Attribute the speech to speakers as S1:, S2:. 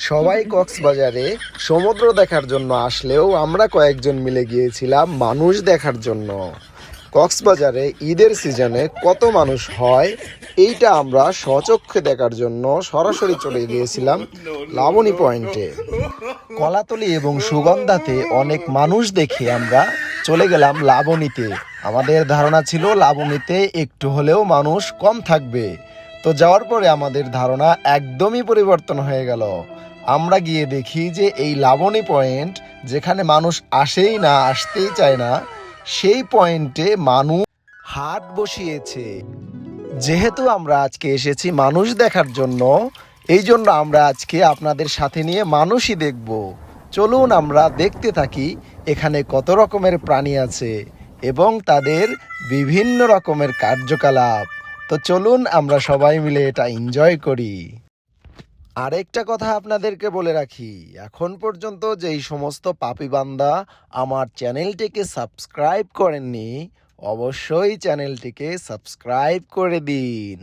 S1: সবাই কক্সবাজারে সমুদ্র দেখার জন্য আসলেও আমরা কয়েকজন মিলে গিয়েছিলাম মানুষ দেখার জন্য। কক্সবাজারে ঈদের সিজনে কত মানুষ হয় এইটা আমরা স্বচক্ষে দেখার জন্য সরাসরি চলে গিয়েছিলাম লাবণী পয়েন্টে। কলাতলি এবং সুগন্ধাতে অনেক মানুষ দেখে আমরা চলে গেলাম লাবণীতে। আমাদের ধারণা ছিল লাবণীতে একটু হলেও মানুষ কম থাকবে, তো যাওয়ার পরে আমাদের ধারণা একদমই পরিবর্তন হয়ে গেল। আমরা গিয়ে দেখি যে এই লাবণী পয়েন্ট, যেখানে মানুষ আসেই না, আসতেই চায় না, সেই পয়েন্টে মানুষ হাট বসিয়েছে। যেহেতু আমরা আজকে এসেছি মানুষ দেখার জন্য, এই জন্য আমরা আজকে আপনাদের সাথে নিয়ে মানুষই দেখব। চলুন আমরা দেখতে থাকি এখানে কত রকমের প্রাণী আছে এবং তাদের বিভিন্ন রকমের কার্যকলাপ। তো চলুন আমরা সবাই মিলে এটা এনজয় করি। আরেকটা কথা আপনাদেরকে বলে রাখি, এখন পর্যন্ত যেই সমস্ত পাপী বান্দা আমার চ্যানেলটিকে সাবস্ক্রাইব করেননি, অবশ্যই চ্যানেলটিকে সাবস্ক্রাইব করে দিন।